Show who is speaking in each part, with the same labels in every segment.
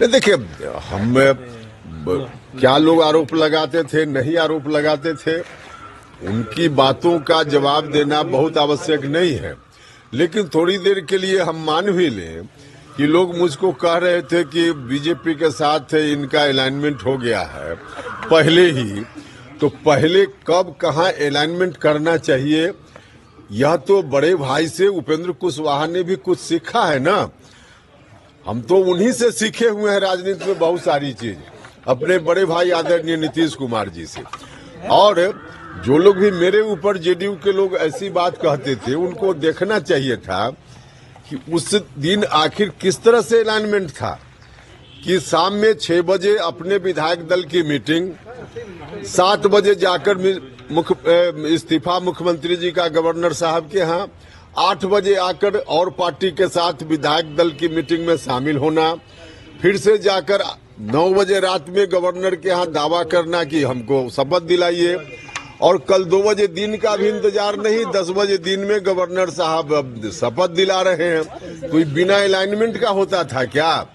Speaker 1: नहीं देखिए, हम क्या लोग आरोप लगाते थे, नहीं आरोप लगाते थे, उनकी बातों का जवाब देना बहुत आवश्यक नहीं है। लेकिन थोड़ी देर के लिए हम मान भी लें कि लोग मुझको कह रहे थे कि बीजेपी के साथ इनका अलाइनमेंट हो गया है पहले ही, तो पहले कब कहाँ अलाइनमेंट करना चाहिए, यह तो बड़े भाई से उपेंद्र कुशवाहा ने भी कुछ सीखा है ना। हम तो उन्हीं से सीखे हुए हैं राजनीति में बहुत सारी चीज, अपने बड़े भाई आदरणीय नीतीश कुमार जी से। और जो लोग भी मेरे ऊपर जेडीयू के लोग ऐसी बात कहते थे, उनको देखना चाहिए था कि उस दिन आखिर किस तरह से अलाइनमेंट था कि शाम में 6 बजे अपने विधायक दल की मीटिंग, 7 बजे जाकर इस्तीफा मुख्यमंत्री जी का गवर्नर साहब के यहाँ, 8 बजे आकर और पार्टी के साथ विधायक दल की मीटिंग में शामिल होना, फिर से जाकर 9 बजे रात में गवर्नर के यहाँ दावा करना कि हमको शपथ दिलाइए, और कल 2 बजे दिन का भी इंतजार नहीं, 10 बजे दिन में गवर्नर साहब शपथ दिला रहे हैं। तो बिना अलाइनमेंट का होता था क्या?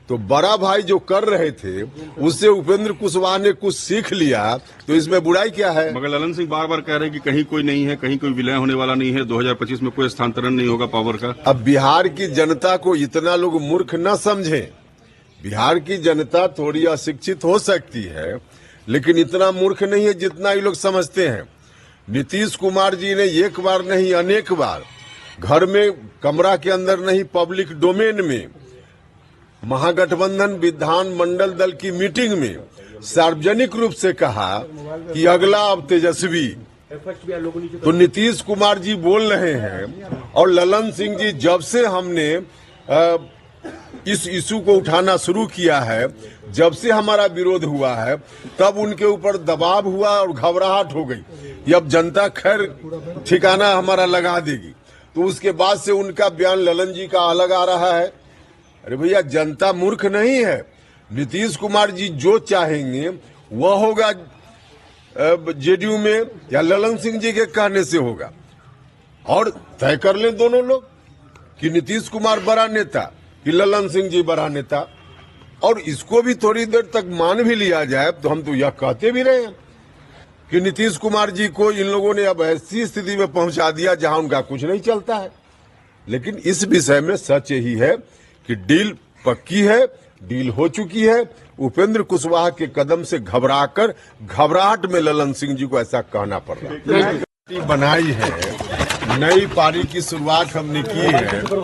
Speaker 1: तो बड़ा भाई जो कर रहे थे उससे उपेंद्र कुशवाहा ने कुछ सीख लिया, तो इसमें बुराई क्या है?
Speaker 2: मगर ललन सिंह बार बार कह रहे हैं कि कहीं कोई नहीं है, कहीं कोई विलय होने वाला नहीं है, 2025 में कोई स्थानांतरण नहीं होगा पावर का।
Speaker 1: अब बिहार की जनता को इतना लोग मूर्ख न समझें। बिहार की जनता थोड़ी अशिक्षित हो सकती है, लेकिन इतना मूर्ख नहीं है जितना ये लोग समझते हैं। नीतीश कुमार जी ने एक बार नहीं अनेक बार घर में, कमरा के अंदर नहीं, पब्लिक डोमेन में महागठबंधन विधानमंडल दल की मीटिंग में सार्वजनिक रूप से कहा कि अगला अब तेजस्वी। तो नीतीश कुमार जी बोल रहे हैं, और ललन सिंह जी जब से हमने इस इशू को उठाना शुरू किया है, जब से हमारा विरोध हुआ है, तब उनके ऊपर दबाव हुआ और घबराहट हो गई कि अब जनता खैर ठिकाना हमारा लगा देगी। तो उसके बाद से उनका बयान ललन जी का अलग आ रहा है। अरे भैया, जनता मूर्ख नहीं है। नीतीश कुमार जी जो चाहेंगे वह होगा जेडीयू में, या ललन सिंह जी के कहने से होगा। और तय कर ले दोनों लोग कि नीतीश कुमार बड़ा नेता कि ललन सिंह जी बड़ा नेता, और इसको भी थोड़ी देर तक मान भी लिया जाए। तो हम तो यह कहते भी रहे हैं कि नीतीश कुमार जी को इन लोगों ने अब ऐसी स्थिति में पहुंचा दिया जहां उनका कुछ नहीं चलता है। लेकिन इस विषय में सच यही है कि डील पक्की है, डील हो चुकी है। उपेंद्र कुशवाहा के कदम से घबराकर, घबराहट में ललन सिंह जी को ऐसा कहना पड़ रहा है। बनाई है, नई पारी की शुरुआत हमने की है, तो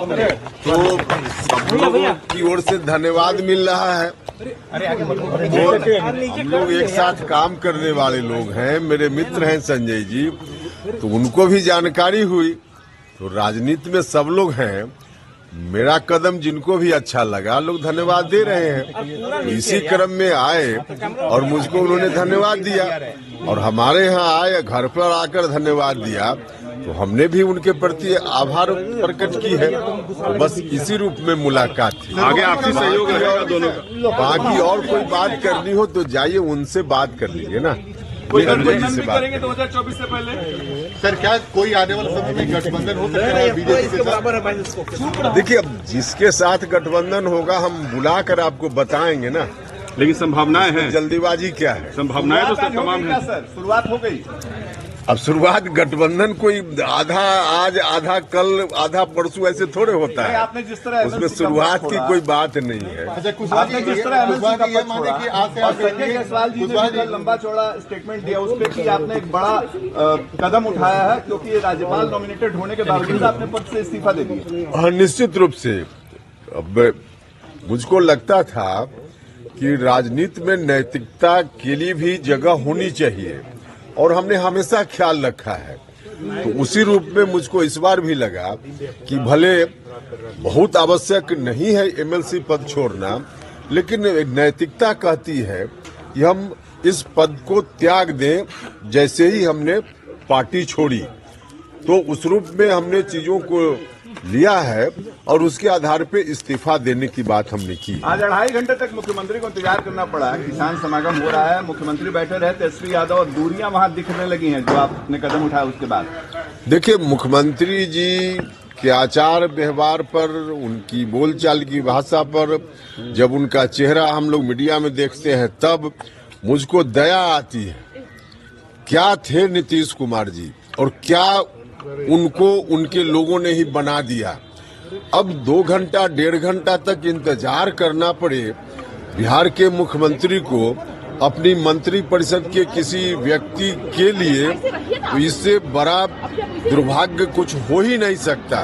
Speaker 1: सब लोगों की ओर से धन्यवाद मिल रहा है। हम लोग एक साथ काम करने वाले लोग हैं, मेरे मित्र हैं संजय जी, तो उनको भी जानकारी हुई। तो राजनीति में सब लोग हैं, मेरा कदम जिनको भी अच्छा लगा लोग धन्यवाद दे रहे हैं। इसी क्रम में आए और मुझको उन्होंने धन्यवाद दिया, और हमारे यहाँ आए, घर पर आकर धन्यवाद दिया, तो हमने भी उनके प्रति आभार प्रकट की है। तो बस इसी रूप में मुलाकात थी।
Speaker 2: आगे आपसी सहयोग रहेगा दोनों का।
Speaker 1: बाकी और कोई बात करनी हो तो जाइए उनसे बात कर लीजिए ना।
Speaker 3: गठबंधन भी करेंगे 2024 से पहले। सर, क्या कोई आने वाले समय में गठबंधन हो सकता है बीजेपी के साथ?
Speaker 1: देखिए, अब जिसके साथ गठबंधन होगा हम बुलाकर आपको बताएंगे ना।
Speaker 2: लेकिन संभावनाएं हैं,
Speaker 1: जल्दीबाजी क्या है?
Speaker 2: संभावनाएं तो तमाम है।
Speaker 3: सर, शुरुआत हो गई।
Speaker 1: अब शुरुआत गठबंधन कोई आधा आज, आधा कल, आधा परसों ऐसे थोड़े होता है।
Speaker 3: आपने जिस तरह
Speaker 1: उसमें शुरुआत की कोई बात नहीं है।
Speaker 3: आपने जिस तरह लंबा चौड़ा स्टेटमेंट दिया उस पर कि आपने एक बड़ा कदम उठाया है, क्योंकि राज्यपाल नॉमिनेटेड होने के बावजूद आपने पद से इस्तीफा दे दिया।
Speaker 1: हाँ, निश्चित रूप से। अब मुझको लगता था कि राजनीति में नैतिकता के लिए भी जगह होनी चाहिए, और हमने हमेशा ख्याल रखा है। तो उसी रूप में मुझको इस बार भी लगा कि भले बहुत आवश्यक नहीं है एमएलसी पद छोड़ना, लेकिन नैतिकता कहती है कि हम इस पद को त्याग दें। जैसे ही हमने पार्टी छोड़ी, तो उस रूप में हमने चीजों को लिया है, और उसके आधार पे इस्तीफा देने की बात हमने की।
Speaker 3: आज 2.5 घंटे तक मुख्यमंत्री को इंतजार करना पड़ा। किसान समागम हो रहा है, मुख्यमंत्री बैठे रहे, तेजस्वी यादव, और दूरियां वहां दिखने लगी हैं जो आपने कदम उठाया उसके बाद।
Speaker 1: देखिए, मुख्यमंत्री जी उनके आचार व्यवहार पर, उनकी बोलचाल की भाषा पर, जब उनका चेहरा हम लोग मीडिया में देखते हैं तब मुझको दया आती है। क्या थे नीतीश कुमार जी और क्या उनको उनके लोगों ने ही बना दिया। अब 2 घंटा 1.5 घंटा तक इंतजार करना पड़े बिहार के मुख्यमंत्री को अपनी मंत्रिपरिषद के किसी व्यक्ति के लिए, तो इससे बड़ा दुर्भाग्य कुछ हो ही नहीं सकता।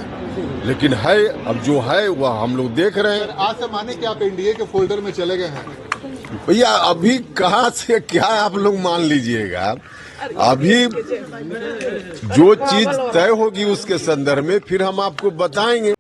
Speaker 1: लेकिन है, अब जो है वह हम लोग देख रहे हैं।
Speaker 4: आज से माने कि आप एनडीए के फोल्डर में चले गए हैं?
Speaker 1: भैया अभी कहाँ से क्या आप लोग मान लीजिएगा, अभी जो चीज तय होगी उसके संदर्भ में फिर हम आपको बताएंगे।